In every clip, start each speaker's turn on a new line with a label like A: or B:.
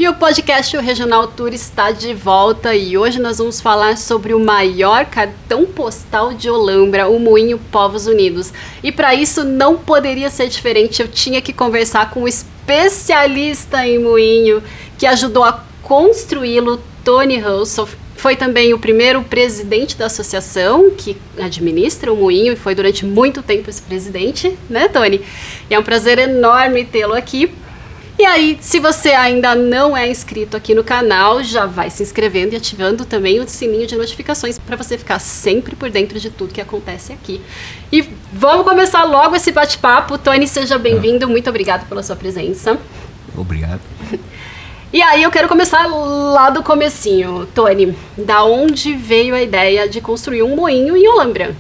A: E o podcast O Regional Tour está de volta e hoje nós vamos falar sobre o maior cartão postal de Olambra, o Moinho Povos Unidos. E para isso não poderia ser diferente, eu tinha que conversar com um especialista em moinho que ajudou a construí-lo, Tony Russell. Foi também o primeiro presidente da associação que administra o moinho e foi durante muito tempo esse presidente, né, Tony? E é um prazer enorme tê-lo aqui. E aí, se você ainda não é inscrito aqui no canal, já vai se inscrevendo e ativando também o sininho de notificações para você ficar sempre por dentro de tudo que acontece aqui. E vamos começar logo esse bate-papo. Tony, seja bem-vindo. Muito obrigado pela sua presença.
B: Obrigado.
A: E aí eu quero começar lá do comecinho. Tony, da onde veio a ideia de construir um moinho em Olambra?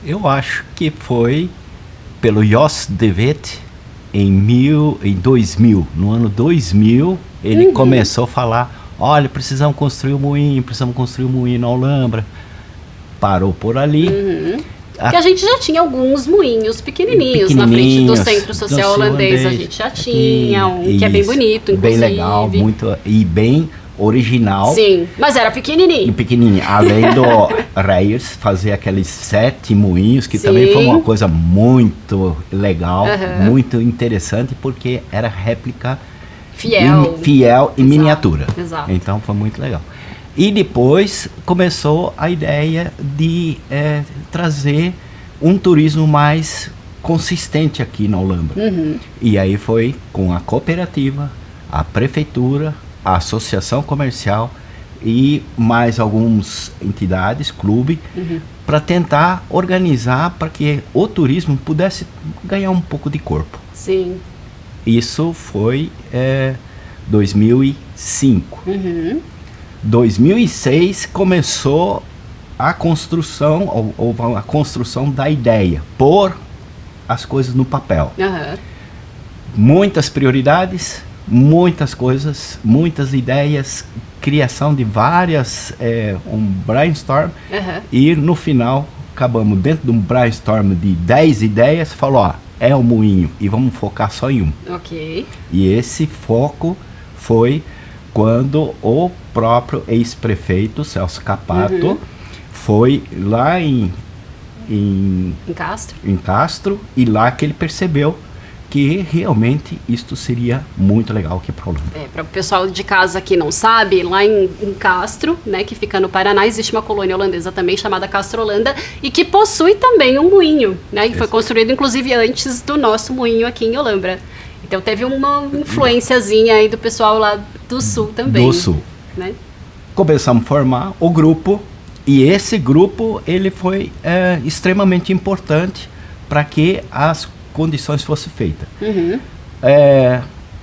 B: Eu acho que foi pelo Jos de Wet em 2000. No ano 2000, ele começou a falar, olha, precisamos construir um moinho na Olambra. Parou por ali.
A: Porque a gente já tinha alguns moinhos pequenininhos na frente do Centro Social Holandês. A gente já tinha um que é bem bonito, inclusive.
B: Bem legal, muito, e bem original.
A: Sim, mas era pequenininho.
B: E pequenininho. Além do Reyers fazer aqueles 7 moinhos, que também foi uma coisa muito legal, muito interessante, porque era réplica fiel e miniatura.
A: Exato.
B: Então foi muito legal. E depois começou a ideia de trazer um turismo mais consistente aqui na Olambra. E aí foi com a cooperativa, a prefeitura, a associação comercial e mais algumas entidades, clube, para tentar organizar para que o turismo pudesse ganhar um pouco de corpo.
A: Sim.
B: Isso foi 2005. 2006 começou a construção, ou a construção da ideia, pôr as coisas no papel. Muitas prioridades, muitas coisas, muitas ideias, criação de várias, um brainstorm, e no final acabamos dentro de um brainstorm de 10 ideias, falou, ó, é o moinho e vamos focar só em um.
A: Ok.
B: E esse foco foi quando o próprio ex-prefeito Celso Capato foi lá em Castro, e lá que ele percebeu que realmente isto seria muito legal aqui para Olambra.
A: Para o pessoal de casa que não sabe, lá em Castro, né, que fica no Paraná, existe uma colônia holandesa também chamada Castro Holanda e que possui também um moinho, né, que foi construído inclusive antes do nosso moinho aqui em Olambra. Então teve uma influenciazinha aí do pessoal lá do sul também.
B: Do sul.
A: Né?
B: Começamos a formar o grupo e esse grupo ele foi extremamente importante para que as condições fossem feitas.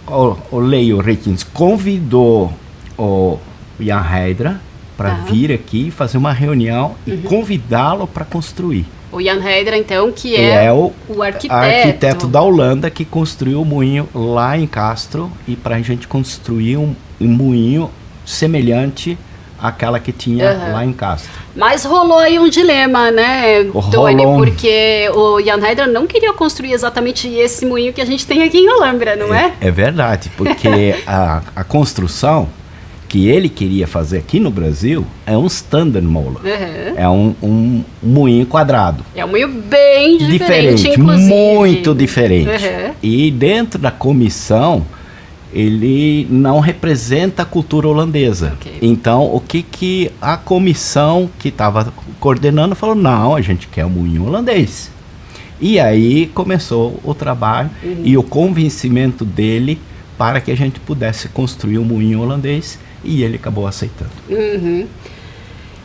B: O Leo Reitens convidou o Jan Heidra para vir aqui fazer uma reunião e convidá-lo para construir.
A: O Jan Heidra, então, que é o
B: arquiteto da Holanda que construiu o moinho lá em Castro e para a gente construir um moinho semelhante àquela que tinha lá em Castro.
A: Mas rolou aí um dilema, né, Tony? Porque o Jan Heidra não queria construir exatamente esse moinho que a gente tem aqui em Olambra, não é?
B: É verdade, porque a construção que ele queria fazer aqui no Brasil é um standard mola. É um moinho quadrado.
A: É um moinho bem diferente, inclusive.
B: Muito diferente. E dentro da comissão, ele não representa a cultura holandesa. Então, o que a comissão que estava coordenando falou, não, a gente quer um moinho holandês. E aí começou o trabalho e o convencimento dele para que a gente pudesse construir um moinho holandês. E ele acabou aceitando.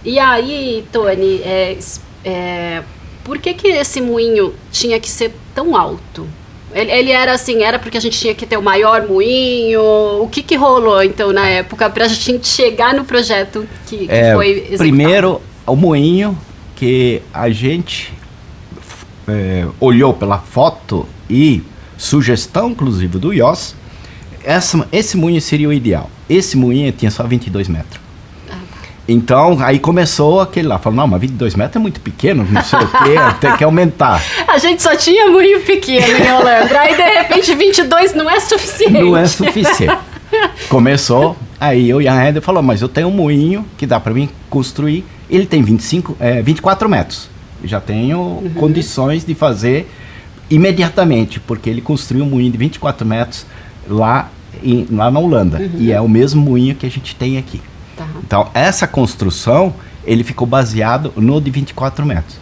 A: E aí, Tony, por que esse moinho tinha que ser tão alto? Ele era assim, era porque a gente tinha que ter o maior moinho? O que rolou, então, na época, para a gente chegar no projeto que foi executado?
B: Primeiro, o moinho que a gente olhou pela foto e sugestão, inclusive, do Jos, esse moinho seria o ideal. Esse moinho tinha só 22 metros. Então, aí começou aquele lá, falou, não, mas 22 metros é muito pequeno, não sei o quê, tem que aumentar.
A: A gente só tinha moinho pequeno em Olambra, aí de repente 22 não é suficiente.
B: Não é suficiente. Começou, aí o Jan Heder falou, mas eu tenho um moinho que dá para mim construir, ele tem 24 metros, já tenho condições de fazer imediatamente, porque ele construiu um moinho de 24 metros lá na Holanda, e é o mesmo moinho que a gente tem aqui.
A: Tá.
B: Então, essa construção, ele ficou baseado no de 24 metros.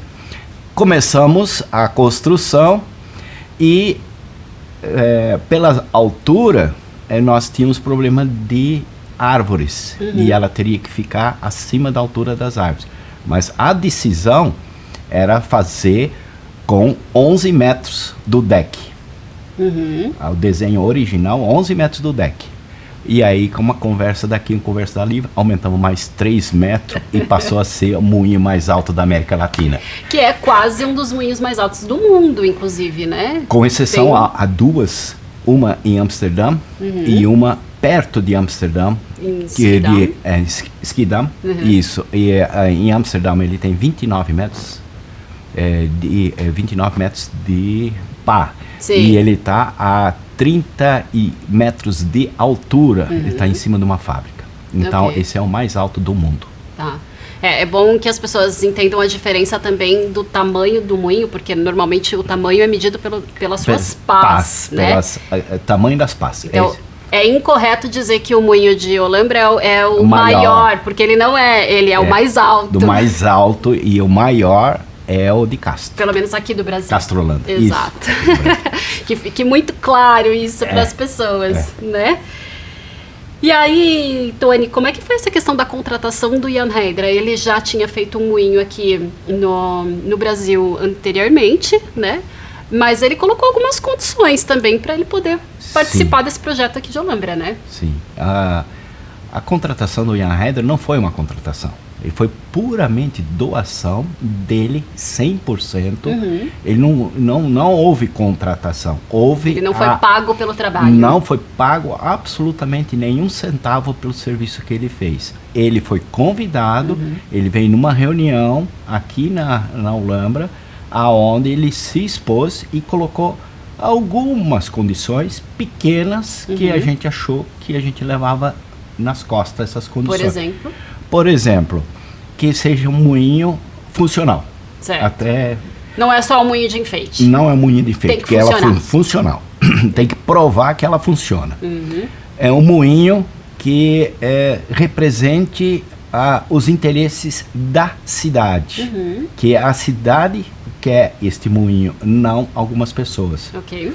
B: Começamos a construção e, pela altura, nós tínhamos problema de árvores, e ela teria que ficar acima da altura das árvores. Mas a decisão era fazer com 11 metros do deck. O desenho original, 11 metros do deck. E aí, com uma conversa daqui, uma conversa dali, aumentamos mais 3 metros e passou a ser o moinho mais alto da América Latina.
A: Que é quase um dos moinhos mais altos do mundo, inclusive, né?
B: Com exceção a duas, uma em Amsterdã e uma perto de Amsterdã, que é Schiedam. Isso, e em Amsterdã ele tem 29 metros, 29 metros de pá.
A: Sim.
B: E ele está a 30 metros de altura, ele está em cima de uma fábrica. Então, esse é o mais alto do mundo.
A: Tá. É bom que as pessoas entendam a diferença também do tamanho do moinho, porque normalmente o tamanho é medido pelas suas pás, né?
B: Tamanho das pás.
A: Então, é incorreto dizer que o moinho de Olambra é o maior, porque ele não é, ele é o mais alto.
B: Do mais alto, e o maior é o de Castro.
A: Pelo menos aqui do Brasil.
B: Castro Holanda.
A: Exato. Que fique muito claro isso para as pessoas, né? E aí, Tony, como é que foi essa questão da contratação do Jan Heder? Ele já tinha feito um moinho aqui no Brasil anteriormente, né? Mas ele colocou algumas condições também para ele poder participar desse projeto aqui de Olambra, né?
B: Sim. A contratação do Jan Heder não foi uma contratação. Ele foi puramente doação dele, 100%. Ele não houve contratação.
A: Ele não foi pago pelo trabalho.
B: Não foi pago absolutamente nenhum centavo pelo serviço que ele fez. Ele foi convidado, ele veio numa reunião aqui na Olambra, aonde ele se expôs e colocou algumas condições pequenas que a gente achou que a gente levava nas costas essas condições.
A: Por exemplo?
B: Por exemplo, que seja um moinho funcional.
A: Certo. Não é só um moinho de enfeite.
B: Não é um moinho de enfeite,
A: tem que funcionar.
B: Ela funcional. Tem que provar que ela funciona. É um moinho que represente os interesses da cidade. Que a cidade quer este moinho, não algumas pessoas.
A: Ok.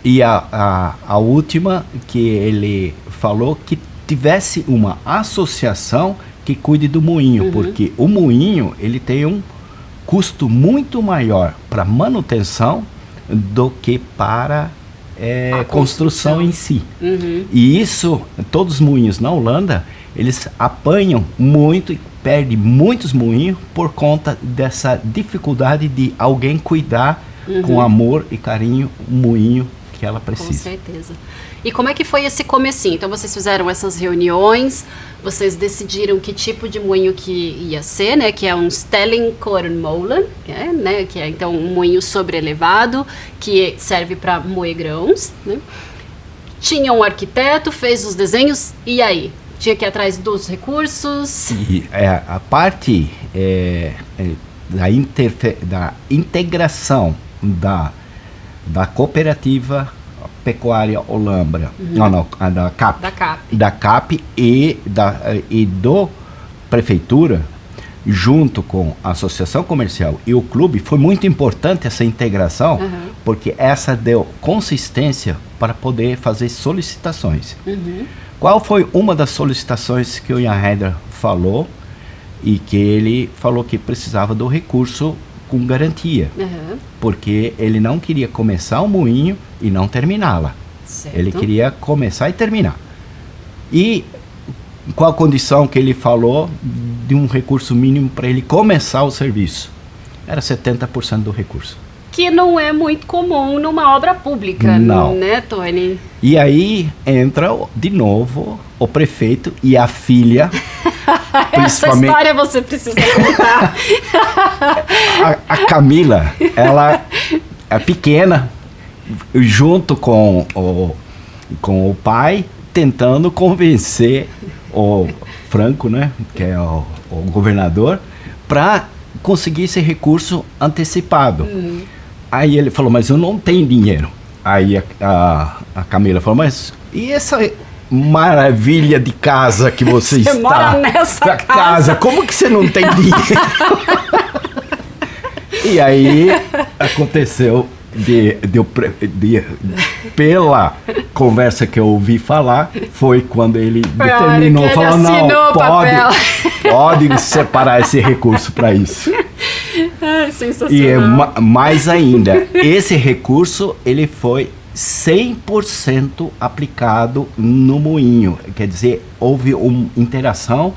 B: E a última que ele falou que tivesse uma associação que cuide do moinho, porque o moinho ele tem um custo muito maior para manutenção do que para a construção em si. E isso, todos os moinhos na Holanda, eles apanham muito e perdem muitos moinhos por conta dessa dificuldade de alguém cuidar com amor e carinho o moinho que ela precisa.
A: Com certeza. E como é que foi esse comecinho? Então vocês fizeram essas reuniões, vocês decidiram que tipo de moinho que ia ser, né? Que é um Stellingkornmolen, né? Que é então um moinho sobrelevado, que serve para moer grãos, né? Tinha um arquiteto, fez os desenhos, e aí? Tinha que ir atrás dos recursos?
B: E, a parte da integração da cooperativa pecuária Olambra, da CAP e do prefeitura, junto com a associação comercial e o clube, foi muito importante essa integração, porque essa deu consistência para poder fazer solicitações. Qual foi uma das solicitações que o Jan Heder falou, e que ele falou que precisava do recurso com garantia, porque ele não queria começar o moinho e não terminá-la. Ele queria começar e terminar. E qual a condição que ele falou de um recurso mínimo para ele começar o serviço? Era 70% do recurso.
A: Que não é muito comum numa obra pública,
B: não,
A: né, Tony?
B: E aí entra de novo o prefeito e a filha.
A: Essa história você precisa contar.
B: A Camila, ela é pequena, junto com o pai, tentando convencer o Franco, né, que é o governador, para conseguir esse recurso antecipado. Aí ele falou, mas eu não tenho dinheiro. Aí a Camila falou, mas e essa maravilha de casa que você está?
A: Mora nessa casa.
B: Como que você não tem dinheiro? E aí aconteceu pela conversa que eu ouvi falar, foi quando ele determinou, falou, não, pode separar esse recurso para isso.
A: Ai, sensacional.
B: E mais ainda, esse recurso ele foi 100% aplicado no moinho, quer dizer, houve uma interação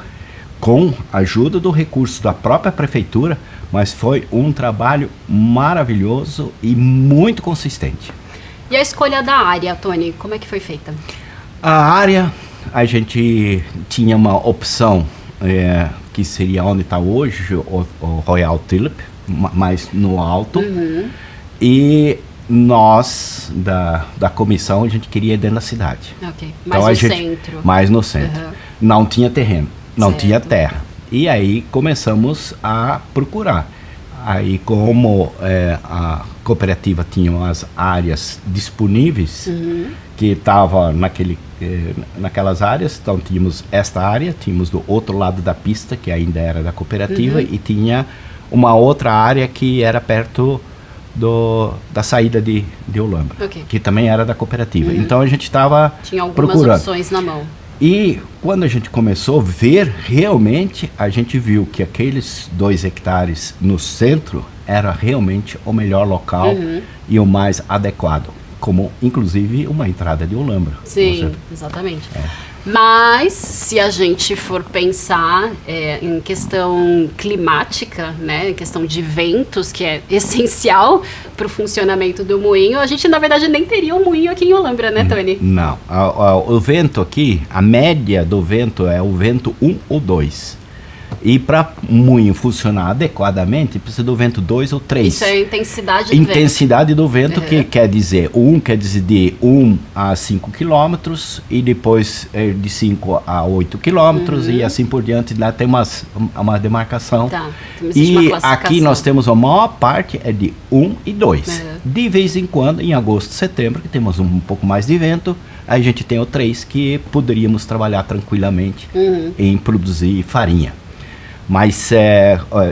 B: com a ajuda do recurso da própria prefeitura, mas foi um trabalho maravilhoso e muito consistente.
A: E a escolha da área, Tony, como é que foi feita?
B: A área, a gente tinha uma opção que seria onde está hoje o Royal Tulip, mais no alto, e nós, da comissão, a gente queria ir dentro da cidade.
A: Ok,
B: então,
A: centro.
B: Mais no centro. Não tinha terreno, não tinha terra. E aí começamos a procurar. Aí como a cooperativa tinha as áreas disponíveis, que estava naquelas áreas, então tínhamos esta área, tínhamos do outro lado da pista, que ainda era da cooperativa, e tinha uma outra área que era perto da saída de Olambra, que também era da cooperativa. Então a gente estava procurando. Tinha algumas
A: opções na mão.
B: E quando a gente começou a ver, realmente a gente viu que aqueles 2 hectares no centro era realmente o melhor local e o mais adequado, como inclusive uma entrada de Olambra.
A: Sim, exatamente. Mas se a gente for pensar em questão climática, né, em questão de ventos, que é essencial para o funcionamento do moinho, a gente na verdade nem teria um moinho aqui em Olambra, né, Tony?
B: Não, o vento aqui, a média do vento é o vento 1 ou 2. E para um moinho funcionar adequadamente, precisa do vento 2 ou 3.
A: Isso é a intensidade do vento.
B: Intensidade do vento, que quer dizer, o 1 quer dizer de 1 a 5 quilômetros, e depois de 5 a 8 quilômetros, e assim por diante, lá tem uma demarcação. E aqui nós temos a maior parte é de 1 e 2. De vez em quando, em agosto, setembro, que temos um pouco mais de vento, aí a gente tem o 3, que poderíamos trabalhar tranquilamente em produzir farinha. Mas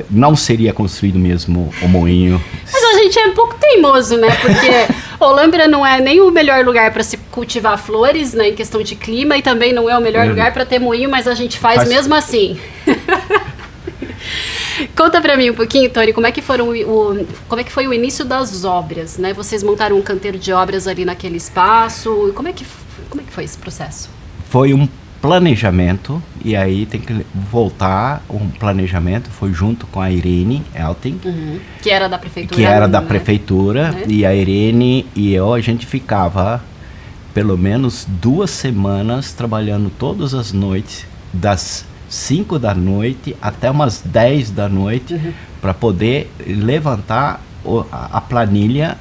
B: não seria construído mesmo o moinho.
A: Mas a gente é um pouco teimoso, né? Porque Olambra não é nem o melhor lugar para se cultivar flores, né? Em questão de clima, e também não é o melhor lugar para ter moinho, mas a gente faz mesmo assim. Conta pra mim um pouquinho, Tony, como é que foi o início das obras, né? Vocês montaram um canteiro de obras ali naquele espaço. Como é que foi esse processo?
B: Foi um planejamento, e aí tem que voltar, um planejamento foi junto com a Irene Elting,
A: que era da prefeitura.
B: Que era da prefeitura, e a Irene e eu, a gente ficava pelo menos 2 semanas trabalhando todas as noites, das 5 da noite até umas 10 da noite, para poder levantar a planilha,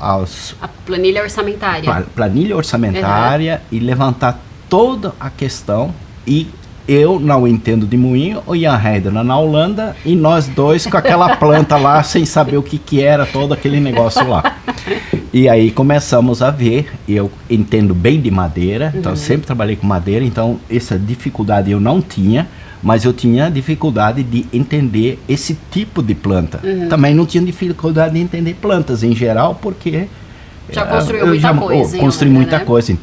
B: a
A: planilha orçamentária.
B: Planilha orçamentária e levantar toda a questão. E eu não entendo de moinho, o Ian Heider na Holanda, e nós dois com aquela planta lá sem saber o que era todo aquele negócio lá. E aí começamos a ver, eu entendo bem de madeira, então sempre trabalhei com madeira, então essa dificuldade eu não tinha, mas eu tinha dificuldade de entender esse tipo de planta. Também não tinha dificuldade de entender plantas em geral, porque
A: já construiu muita coisa.
B: Construí muita coisa.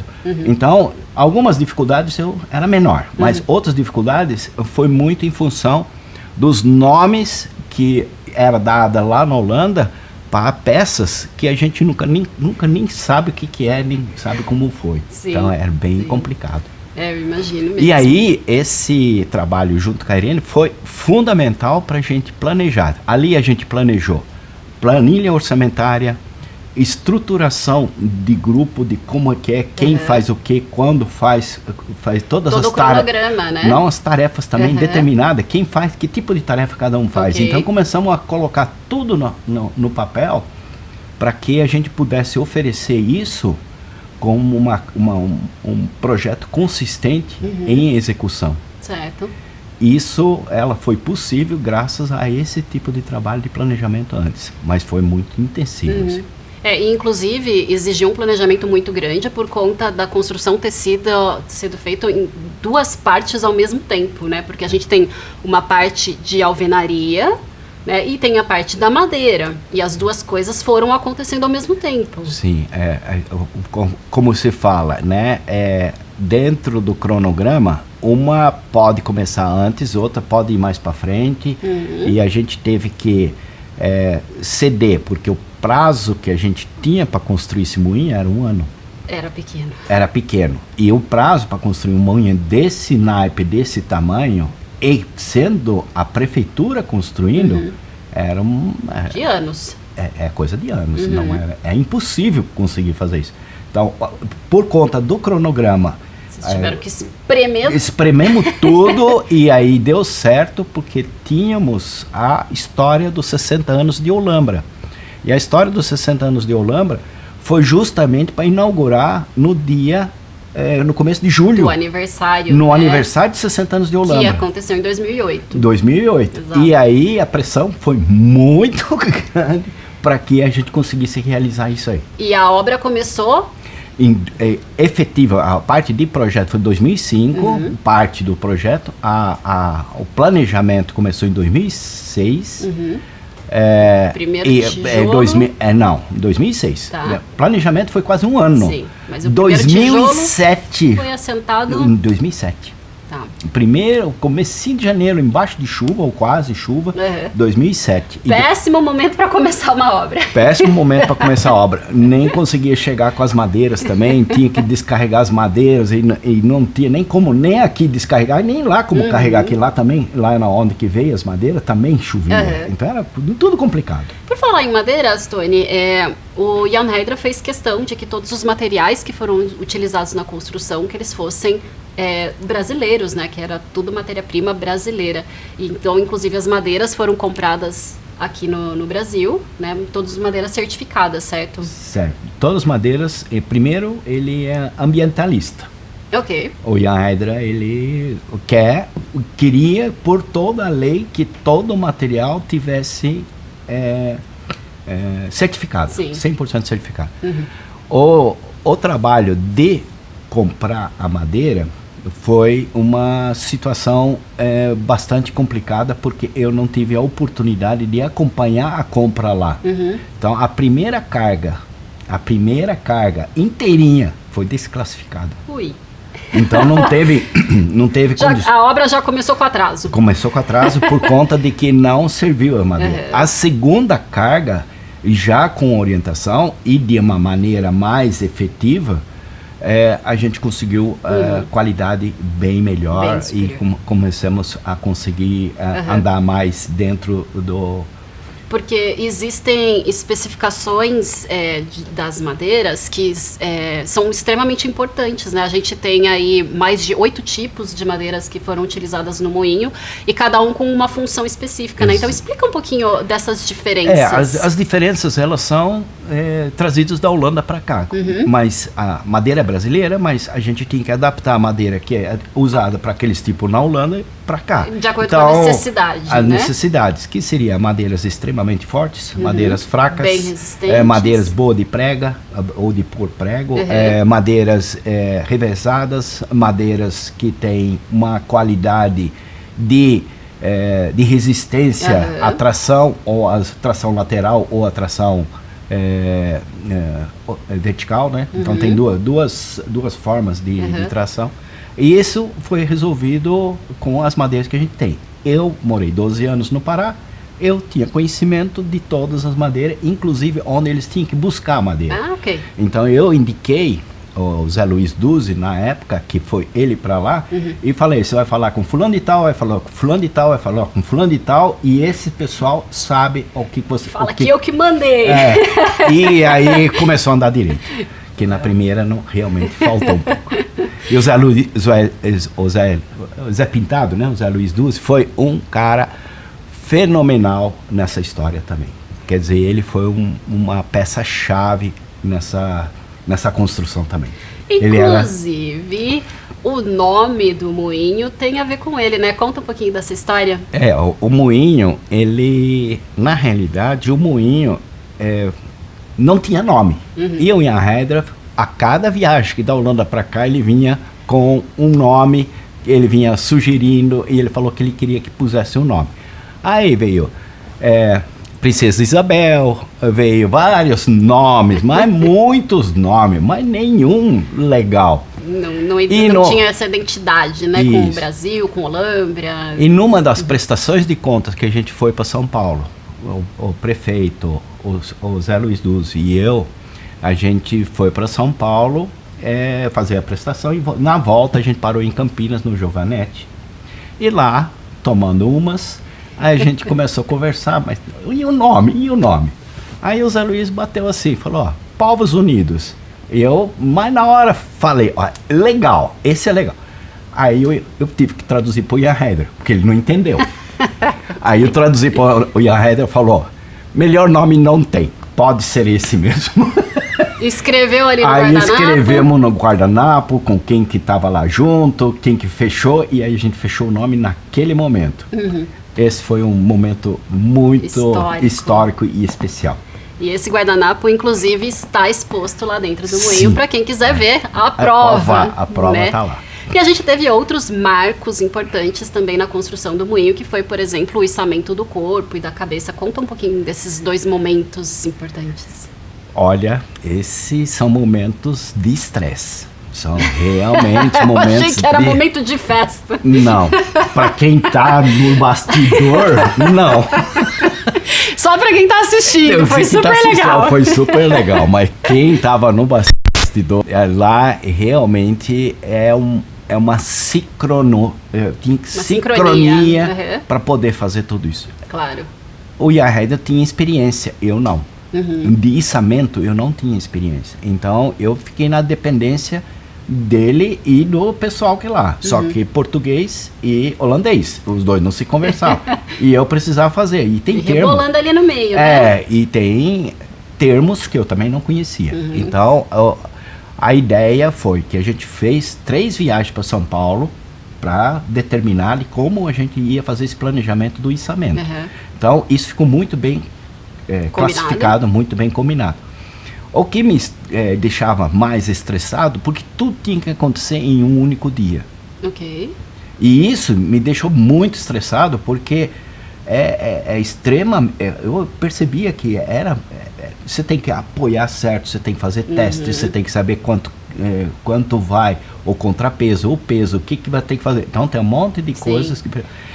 B: Então, algumas dificuldades eu era menor, mas outras dificuldades foi muito em função dos nomes que era dada lá na Holanda para peças que a gente nunca nem sabe o que é, nem sabe como foi. Sim, então, era bem complicado.
A: Eu imagino mesmo.
B: E aí, esse trabalho junto com a Irene foi fundamental para a gente planejar. Ali a gente planejou planilha orçamentária, estruturação de grupo, de como é que é, quem faz o que, quando faz todas as tarefas,
A: né?
B: Não, as tarefas também determinadas, quem faz, que tipo de tarefa cada um faz. Então começamos a colocar tudo no papel para que a gente pudesse oferecer isso como um projeto consistente em execução.
A: Certo.
B: Isso, ela foi possível graças a esse tipo de trabalho de planejamento antes, mas foi muito intensivo. Assim.
A: E inclusive exigiu um planejamento muito grande por conta da construção ter sido feita em duas partes ao mesmo tempo, né? Porque a gente tem uma parte de alvenaria, né, e tem a parte da madeira, e as duas coisas foram acontecendo ao mesmo tempo.
B: Sim, como se fala, né, dentro do cronograma, uma pode começar antes, outra pode ir mais para frente, e a gente teve que ceder, porque o prazo que a gente tinha para construir esse moinho era 1 ano. Era pequeno. E o prazo para construir um moinho desse naipe, desse tamanho, e sendo a prefeitura construindo, era
A: de anos.
B: É coisa de anos. Não é impossível conseguir fazer isso. Então, por conta do cronograma,
A: vocês tiveram que espremer.
B: Esprememos tudo e aí deu certo, porque tínhamos a história dos 60 anos de Olambra. E a história dos 60 anos de Olambra foi justamente para inaugurar no começo de julho.
A: Do aniversário.
B: No aniversário de 60 anos de Olambra.
A: Que aconteceu em 2008.
B: 2008.
A: Exato.
B: E aí a pressão foi muito grande para que a gente conseguisse realizar isso aí.
A: E a obra começou?
B: Efetiva, a parte de projeto foi em 2005, parte do projeto. O planejamento começou em 2006.
A: Primeiro tijolo?
B: Não, em 2006.
A: Tá.
B: O planejamento foi quase 1 ano.
A: Sim, mas o primeiro
B: 2007
A: tijolo foi assentado...
B: Em 2007.
A: Tá.
B: Primeiro, comecinho de janeiro, embaixo de chuva, ou quase chuva, 2007.
A: Péssimo momento para começar uma obra.
B: Péssimo momento para começar a obra. Nem conseguia chegar com as madeiras também, tinha que descarregar as madeiras e não tinha nem como, nem aqui descarregar, nem lá como carregar, que lá também, lá na onde que veio as madeiras, também chovia. Então era tudo complicado.
A: Por falar em madeiras, Tony, o Jan Hydra fez questão de que todos os materiais que foram utilizados na construção, que eles fossem brasileiros, né? Que era tudo matéria-prima brasileira. Então, inclusive, as madeiras foram compradas aqui no Brasil, né? Todas as madeiras certificadas, certo?
B: Certo. Todas as madeiras, primeiro, ele é ambientalista.
A: Ok.
B: O Jan Hydra, ele queria, por toda a lei, que todo o material tivesse certificado,
A: Sim.
B: 100% certificado. O trabalho de comprar a madeira foi uma situação bastante complicada, porque eu não tive a oportunidade de acompanhar a compra lá. Então a primeira carga inteirinha foi desclassificada.
A: Ui.
B: Então não teve
A: A obra já começou com atraso.
B: Começou com atraso por conta de que não serviu a madeira. A segunda carga, já com orientação e de uma maneira mais efetiva, a gente conseguiu qualidade bem melhor e começamos a conseguir andar mais dentro do...
A: Porque existem especificações das madeiras que são extremamente importantes, né? A gente tem aí mais de 8 tipos de madeiras que foram utilizadas no moinho, e cada um com uma função específica, né? Então explica um pouquinho dessas diferenças.
B: As diferenças, elas são trazidas da Holanda para cá. Mas a madeira é brasileira, mas a gente tem que adaptar a madeira que é usada para aqueles tipos na Holanda para cá.
A: De acordo com a necessidade,
B: as
A: né?
B: necessidades, que seriam madeiras extremamente fortes, madeiras fracas,
A: bem resistentes,
B: madeiras boas de prega ou de pôr prego, madeiras reversadas, madeiras que têm uma qualidade de resistência à tração, ou à tração lateral ou à tração vertical, né? Então tem duas formas de tração. E isso foi resolvido com as madeiras que a gente tem. Eu morei 12 anos no Pará, eu tinha conhecimento de todas as madeiras, inclusive onde eles tinham que buscar a madeira.
A: Ah, ok.
B: Então eu indiquei o Zé Luiz Duzzi, na época, que foi ele para lá, e falei, você vai falar com fulano de tal, vai falar com fulano de tal, vai falar com fulano de tal, e esse pessoal sabe o que você...
A: Fala que eu que mandei.
B: E aí começou a andar direito, que na primeira realmente faltou um pouco. E o Zé Pintado, né, o Zé Luiz Duzzi, foi um cara fenomenal nessa história também. Quer dizer, ele foi uma peça-chave nessa construção também.
A: Inclusive, o nome do moinho tem a ver com ele, né? Conta um pouquinho dessa história.
B: O moinho, ele, na realidade, o moinho não tinha nome. E o Jan Hedder, a cada viagem que da Holanda para cá, ele vinha com um nome, ele vinha sugerindo, e ele falou que ele queria que pusesse um nome. Aí veio Princesa Isabel, veio vários nomes, mas muitos nomes, mas nenhum legal.
A: Não tinha essa identidade, né? Isso. Com o Brasil, com Olambra.
B: E numa das prestações de contas que a gente foi para São Paulo, o prefeito, o Zé Luiz Duzzi e eu, a gente foi para São Paulo fazer a prestação e na volta a gente parou em Campinas, no Giovanetti. E lá, tomando umas, aí a gente começou a conversar, mas e o nome? E o nome? Aí o Zé Luiz bateu assim, falou, Povos Unidos. Mas na hora falei, legal, esse é legal. Aí eu tive que traduzir para o Jan Hedder, porque ele não entendeu. Aí eu traduzi para o Jan Hedder e falou, melhor nome não tem, pode ser esse mesmo.
A: Escreveu ali no
B: guardanapo? Aí escrevemos no guardanapo, com quem que estava lá junto, quem que fechou, e aí a gente fechou o nome naquele momento. Esse foi um momento muito histórico e especial.
A: E esse guardanapo, inclusive, está exposto lá dentro do moinho para quem quiser ver a prova.
B: A prova está lá.
A: E a gente teve outros marcos importantes também na construção do moinho, que foi, por exemplo, o içamento do corpo e da cabeça. Conta um pouquinho desses dois momentos importantes.
B: Olha, esses são momentos de estresse. São realmente momentos.
A: Eu achei que era momento de festa.
B: Não, para quem tá no bastidor, não.
A: Só para quem tá assistindo, foi super legal.
B: Foi super legal, mas quem tava no bastidor, lá realmente é uma sincronia para poder fazer tudo isso.
A: Claro.
B: O Jan Hedder tinha experiência, eu não. De içamento eu não tinha experiência. Então eu fiquei na dependência dele e do pessoal que lá. Só que português e holandês. Os dois não se conversavam. E eu precisava fazer. E tem termos.
A: Rebolando ali no meio, né?
B: E tem termos que eu também não conhecia. Então a ideia foi que a gente fez 3 viagens para São Paulo para determinar como a gente ia fazer esse planejamento do içamento. Então isso ficou muito bem classificado, muito bem combinado. O que me deixava mais estressado, porque tudo tinha que acontecer em um único dia.
A: Ok.
B: E isso me deixou muito estressado, porque eu percebia que você tem que apoiar certo, você tem que fazer testes, você tem que saber quanto vai, o contrapeso, o peso, o que vai ter que fazer. Então tem um monte de coisas que...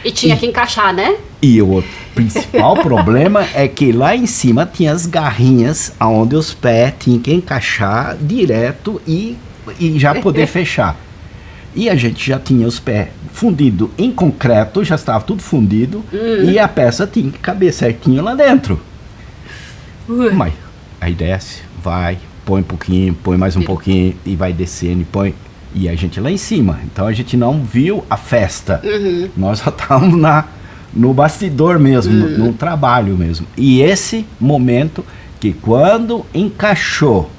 A: E tinha que encaixar, né?
B: E o principal problema é que lá em cima tinha as garrinhas onde os pés tinham que encaixar direto e já poder fechar. E a gente já tinha os pés fundidos em concreto, já estava tudo fundido, e a peça tinha que caber certinho lá dentro. Mas aí desce, vai, põe um pouquinho, põe mais um pouquinho, e vai descendo, e põe... E a gente lá em cima. Então a gente não viu a festa. Nós já estávamos no bastidor mesmo, no trabalho mesmo. E esse momento que quando encaixou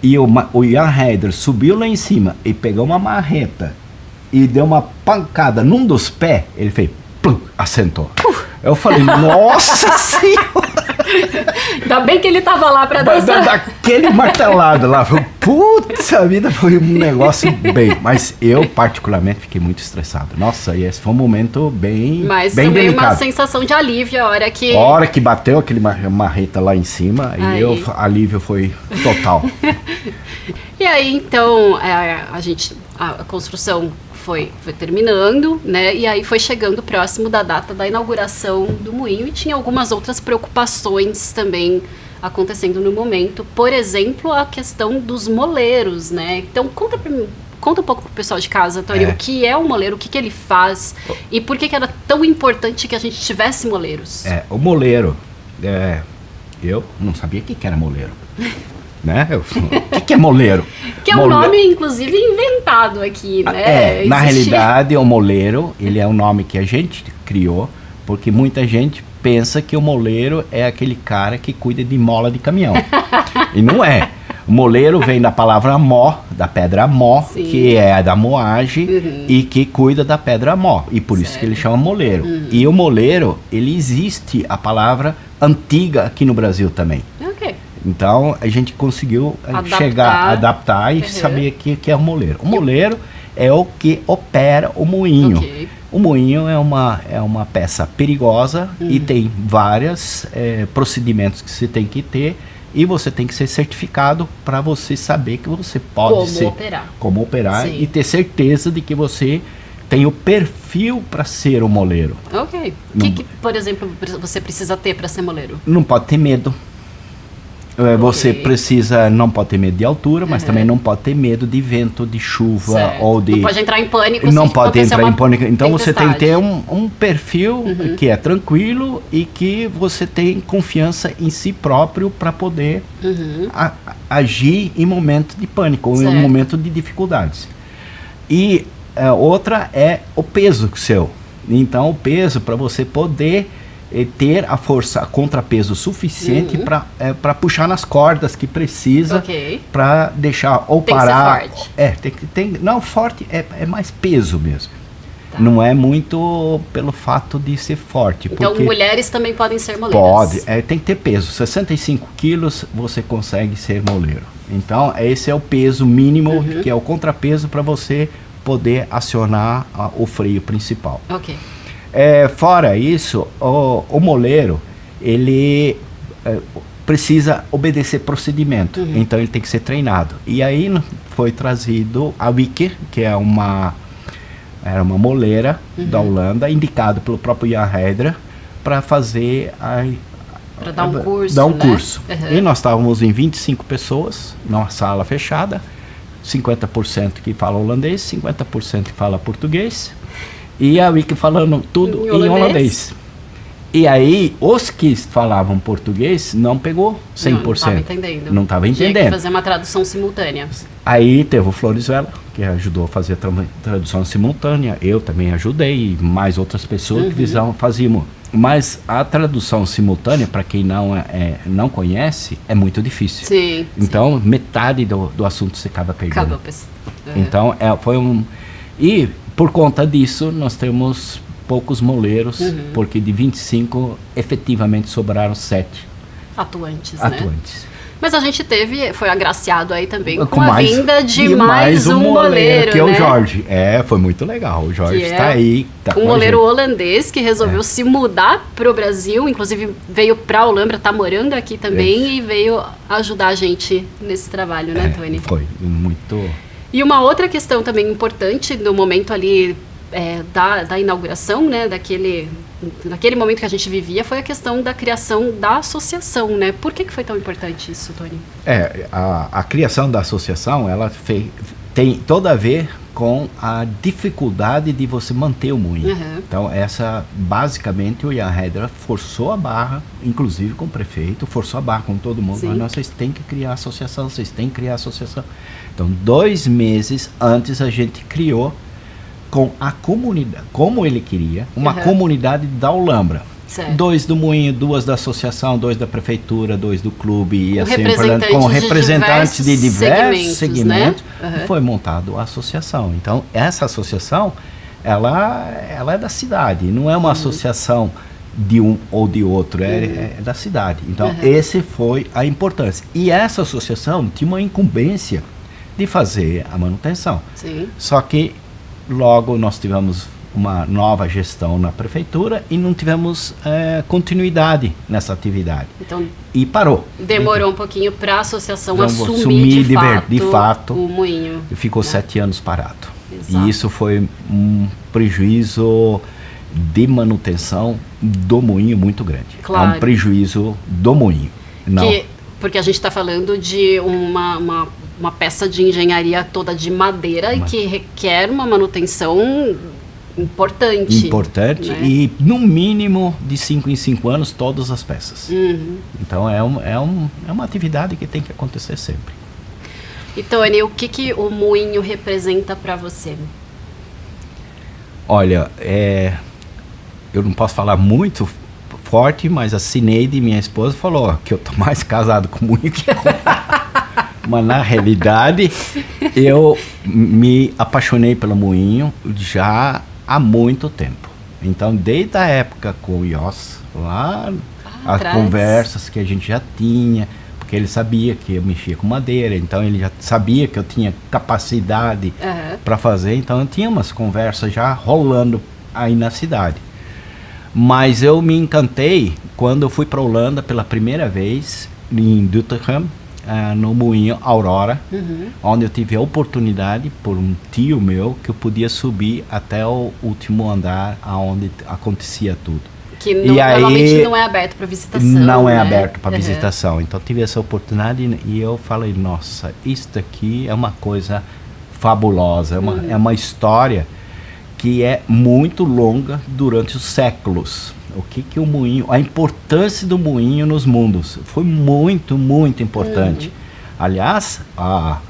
B: e o Jan Hedder subiu lá em cima e pegou uma marreta e deu uma pancada num dos pés, ele fez, plum, assentou. Eu falei, nossa senhora!
A: Ainda bem que ele tava lá pra dançar.
B: Daquele martelado lá, putz, a vida foi um negócio bem... Mas eu, particularmente, fiquei muito estressado. Nossa, e esse foi um momento bem
A: Mas
B: bem
A: também
B: delicado.
A: Uma sensação de alívio a hora que...
B: A hora que bateu aquele marreta lá em cima, e alívio foi total.
A: E aí, então, a construção foi terminando, né? E aí foi chegando próximo da data da inauguração do moinho e tinha algumas outras preocupações também acontecendo no momento. Por exemplo, a questão dos moleiros, né? Então, conta um pouco pro pessoal de casa, Tony, o que é um moleiro, o que ele faz e por que era tão importante que a gente tivesse moleiros?
B: O moleiro, eu não sabia o que era moleiro. Né? O que é moleiro?
A: Que é um nome, inclusive, inventado aqui, né?
B: Na realidade, o moleiro, ele é um nome que a gente criou, porque muita gente pensa que o moleiro é aquele cara que cuida de mola de caminhão. E não é. Moleiro vem da palavra mó, da pedra mó,
A: Sim.
B: que é da moagem e que cuida da pedra mó. E por isso que ele chama moleiro. E o moleiro, ele existe a palavra antiga aqui no Brasil também.
A: Ok.
B: Então a gente conseguiu adaptar e saber que é o moleiro. O moleiro é o que opera o moinho.
A: Ok.
B: O moinho é uma peça perigosa e tem vários procedimentos que você tem que ter. E você tem que ser certificado para você saber que você pode como operar
A: Sim.
B: e ter certeza de que você tem o perfil para ser um moleiro.
A: Ok. O que, por exemplo, você precisa ter para ser moleiro?
B: Não pode ter medo. Você não pode ter medo de altura, mas também não pode ter medo de vento, de chuva ou de...
A: Não pode entrar em pânico.
B: Não pode entrar em pânico. Então você tem que ter
A: tempestade.
B: um perfil que é tranquilo e que você tem confiança em si próprio para poder agir em momento de pânico ou em momento de dificuldades. E outra é o peso seu. Então o peso para você poder ter a força, contrapeso suficiente para puxar nas cordas que precisa para deixar ou
A: tem
B: parar.
A: Que ser forte.
B: Não, forte é mais peso mesmo.
A: Tá.
B: Não é muito pelo fato de ser forte.
A: Então
B: porque
A: mulheres também podem ser moleiras.
B: pode, tem que ter peso. 65 quilos você consegue ser moleiro. Então esse é o peso mínimo, que é o contrapeso para você poder acionar o freio principal.
A: Ok.
B: Fora isso, o moleiro, ele precisa obedecer procedimento, então ele tem que ser treinado. E aí foi trazido a Wicker, que era uma moleira da Holanda, indicado pelo próprio Jan Hedra, para fazer
A: para dar um curso.
B: Dar um curso. E nós estávamos em 25 pessoas, numa sala fechada, 50% que fala holandês, 50% que fala português. E a Wiki falando tudo em holandês. E aí, os que falavam português não pegou 100%. Não estava
A: entendendo.
B: Não estava entendendo.
A: Tinha que fazer uma tradução simultânea.
B: Aí teve o Florisvela, que ajudou a fazer a tradução simultânea. Eu também ajudei, e mais outras pessoas que faziam. Mas a tradução simultânea, para quem não conhece, é muito difícil.
A: Sim.
B: Então, metade do assunto você acaba pegando. Então, foi um... E... Por conta disso, nós temos poucos moleiros, porque de 25, efetivamente sobraram 7
A: atuantes. Mas a gente foi agraciado aí também com a vinda de mais um moleiro,
B: que é o Jorge. Foi muito legal. O Jorge está aí.
A: Um moleiro holandês que resolveu se mudar para o Brasil, inclusive veio para a Holambra, está morando aqui também e veio ajudar a gente nesse trabalho, né, Tony?
B: Foi muito...
A: E uma outra questão também importante no momento ali da inauguração, né, naquele momento que a gente vivia, foi a questão da criação da associação, né? Por que foi tão importante isso, Tony?
B: A criação da associação, ela tem todo a ver com a dificuldade de você manter o moinho. Então, basicamente, o Jan Hedra forçou a barra, inclusive com o prefeito, forçou a barra com todo mundo. Mas vocês têm que criar associação, vocês têm que criar associação. Então, 2 meses antes a gente criou com a comunidade, como ele queria, uma comunidade da Holambra. 2 do moinho, 2 da associação, 2 da prefeitura, 2 do clube e assim com representantes de diversos segmentos,
A: né?
B: Foi montado a associação. Então essa associação ela é da cidade, não é uma associação de um ou de outro, é da cidade. Então esse foi a importância. E essa associação tinha uma incumbência de fazer a manutenção. Só que logo nós tivemos uma nova gestão na prefeitura e não tivemos continuidade nessa atividade.
A: Então,
B: e parou.
A: Demorou um pouquinho para a associação assumir de fato o moinho.
B: Ficou 7 anos parado.
A: Exato.
B: E isso foi um prejuízo de manutenção do moinho muito grande.
A: Claro.
B: É um prejuízo do moinho.
A: Porque a gente está falando de uma peça de engenharia toda de madeira e que requer uma manutenção importante, né?
B: E no mínimo de 5 em 5 anos todas as peças. Então é uma atividade que tem que acontecer sempre.
A: E Tony, o que o moinho representa para você?
B: Olha, eu não posso falar muito forte, mas a Cineide, minha esposa, falou que eu tô mais casado com o moinho que com Mas na realidade, eu me apaixonei pelo moinho já há muito tempo. Então, desde a época com o Jos, lá, as conversas que a gente já tinha, porque ele sabia que eu mexia com madeira, então ele já sabia que eu tinha capacidade para fazer, então eu tinha umas conversas já rolando aí na cidade. Mas eu me encantei quando eu fui para a Holanda pela primeira vez, em Doetinchem, no moinho Aurora, onde eu tive a oportunidade, por um tio meu, que eu podia subir até o último andar, onde acontecia tudo.
A: Que normalmente não é aberto para visitação.
B: Não é aberto para visitação. Então tive essa oportunidade e eu falei, nossa, isto aqui é uma coisa fabulosa, é uma história que é muito longa durante os séculos. O que o moinho, a importância do moinho nos mundos foi muito, muito importante. Aliás, a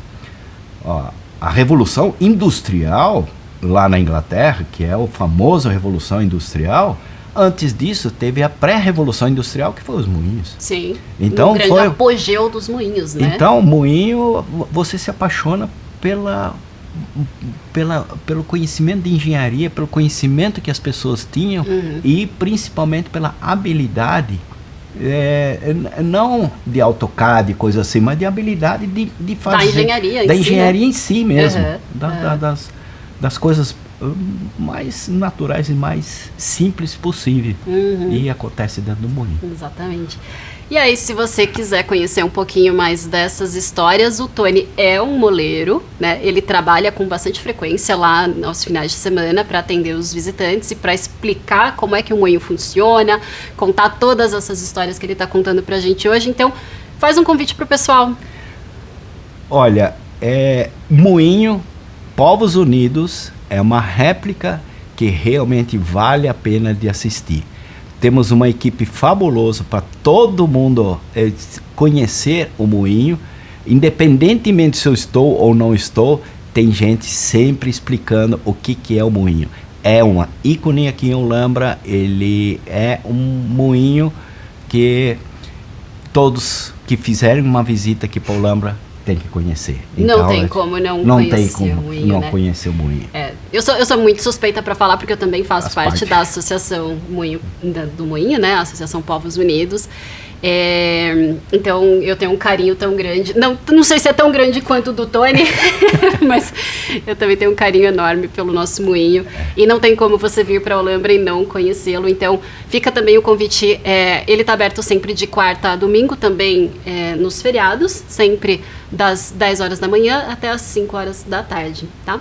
B: Revolução Industrial lá na Inglaterra, que é a famosa Revolução Industrial, antes disso teve a pré-revolução industrial, que foi os moinhos.
A: Sim,
B: então,
A: um grande apogeu dos moinhos, né?
B: Então, o moinho, você se apaixona pelo conhecimento de engenharia, pelo conhecimento que as pessoas tinham e principalmente pela habilidade, não de AutoCAD e coisa assim, mas de habilidade de fazer... Da engenharia em si mesmo, das coisas mais naturais e mais simples possível. E acontece dentro do moinho. Exatamente.
A: E aí, se você quiser conhecer um pouquinho mais dessas histórias, o Tony é um moleiro, né? Ele trabalha com bastante frequência lá aos finais de semana para atender os visitantes e para explicar como é que o moinho funciona, contar todas essas histórias que ele está contando para a gente hoje. Então, faz um convite para o pessoal.
B: Olha, Moinho Povos Unidos é uma réplica que realmente vale a pena de assistir. Temos uma equipe fabulosa para todo mundo conhecer o moinho. Independentemente se eu estou ou não estou, tem gente sempre explicando o que é o moinho. É uma ícone aqui em Olambra, ele é um moinho que todos que fizerem uma visita aqui para Olambra tem que conhecer.
A: Então, não tem como não
B: conhecer o moinho.
A: Eu sou muito suspeita para falar, porque eu também faço parte da associação do Moinho, né? A Associação Povos Unidos. Então eu tenho um carinho tão grande, não sei se é tão grande quanto o do Tony, mas eu também tenho um carinho enorme pelo nosso moinho, e não tem como você vir para Olambra e não conhecê-lo. Então fica também o convite, ele está aberto sempre de quarta a domingo, também nos feriados, sempre das 10 horas da manhã até as 5 horas da tarde, tá?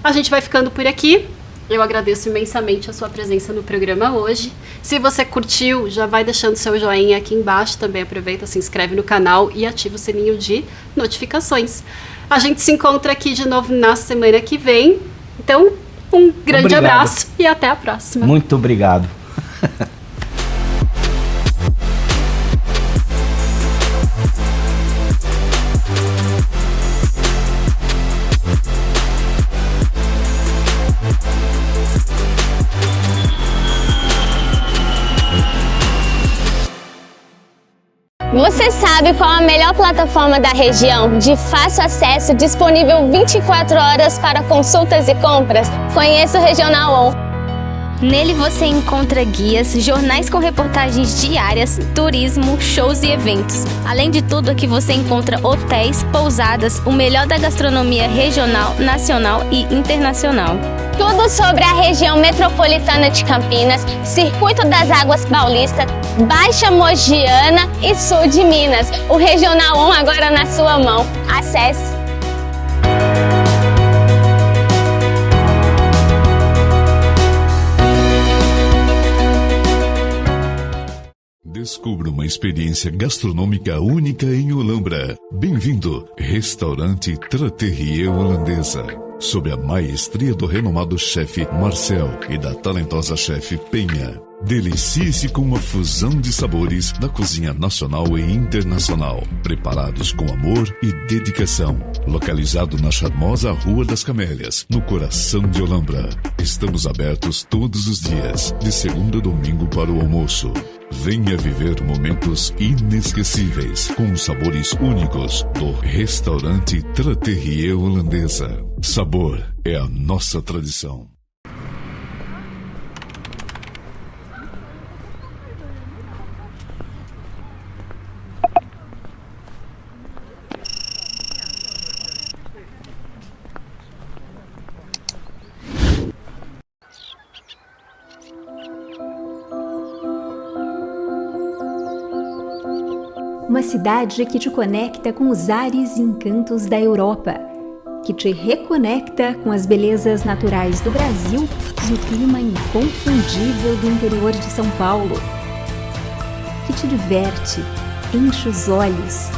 A: A gente vai ficando por aqui. Eu agradeço imensamente a sua presença no programa hoje. Se você curtiu, já vai deixando seu joinha aqui embaixo. Também aproveita, se inscreve no canal e ativa o sininho de notificações. A gente se encontra aqui de novo na semana que vem. Então, um grande abraço e até a próxima.
B: Muito obrigado.
C: Você sabe qual a melhor plataforma da região, de fácil acesso, disponível 24 horas para consultas e compras? Conheça o Regional On.
D: Nele você encontra guias, jornais com reportagens diárias, turismo, shows e eventos. Além de tudo, aqui você encontra hotéis, pousadas, o melhor da gastronomia regional, nacional e internacional.
C: Tudo sobre a região metropolitana de Campinas, Circuito das Águas Paulista, Baixa Mogiana e Sul de Minas. O Regional On agora na sua mão. Acesse!
E: Descubra uma experiência gastronômica única em Olambra. Bem-vindo, Restaurante Trattoria Holandesa. Sob a maestria do renomado chefe Marcel e da talentosa chefe Penha. Delicie-se com uma fusão de sabores da cozinha nacional e internacional, preparados com amor e dedicação. Localizado na charmosa Rua das Camélias, no coração de Olambra. Estamos abertos todos os dias, de segunda a domingo para o almoço. Venha viver momentos inesquecíveis com os sabores únicos do restaurante Trattoria Holandesa. Sabor é a nossa tradição.
F: Uma cidade que te conecta com os ares e encantos da Europa, que te reconecta com as belezas naturais do Brasil e o clima inconfundível do interior de São Paulo, que te diverte, enche os olhos,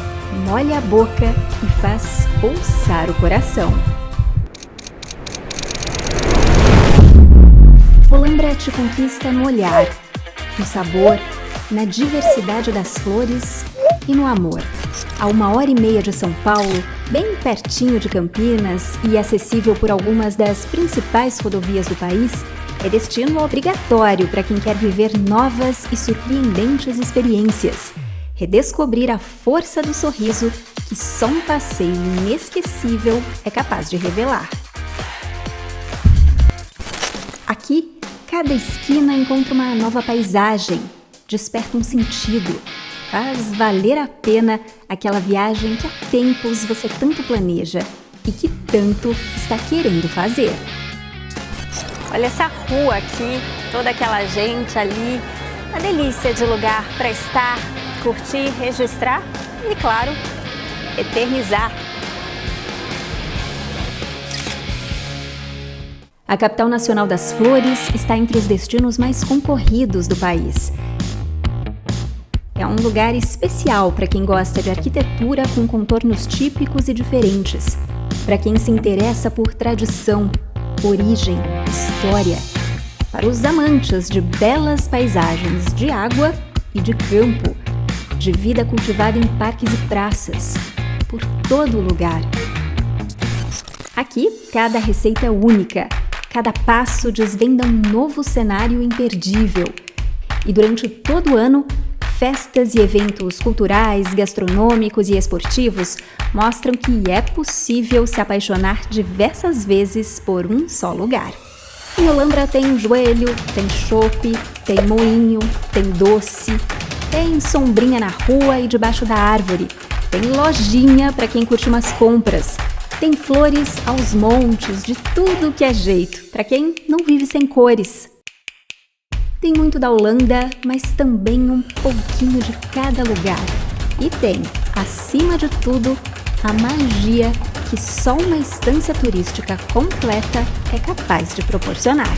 F: molha a boca e faz pulsar o coração. Olambra te conquista no olhar, no sabor, na diversidade das flores e no amor. A 1h30 de São Paulo, bem pertinho de Campinas e acessível por algumas das principais rodovias do país, é destino obrigatório para quem quer viver novas e surpreendentes experiências. Redescobrir a força do sorriso que só um passeio inesquecível é capaz de revelar. Aqui, cada esquina encontra uma nova paisagem, desperta um sentido, faz valer a pena aquela viagem que há tempos você tanto planeja e que tanto está querendo fazer.
G: Olha essa rua aqui, toda aquela gente ali, uma delícia de lugar para estar, curtir, registrar e, claro, eternizar.
F: A capital nacional das flores está entre os destinos mais concorridos do país. É um lugar especial para quem gosta de arquitetura com contornos típicos e diferentes, para quem se interessa por tradição, origem, história, para os amantes de belas paisagens de água e de campo, de vida cultivada em parques e praças, por todo lugar. Aqui, cada receita é única, cada passo desvenda um novo cenário imperdível. E durante todo o ano, festas e eventos culturais, gastronômicos e esportivos mostram que é possível se apaixonar diversas vezes por um só lugar. Em Olambra tem joelho, tem chopp, tem moinho, tem doce, tem sombrinha na rua e debaixo da árvore, tem lojinha para quem curte umas compras, tem flores aos montes, de tudo que é jeito, para quem não vive sem cores. Tem muito da Holanda, mas também um pouquinho de cada lugar. E tem, acima de tudo, a magia que só uma estância turística completa é capaz de proporcionar.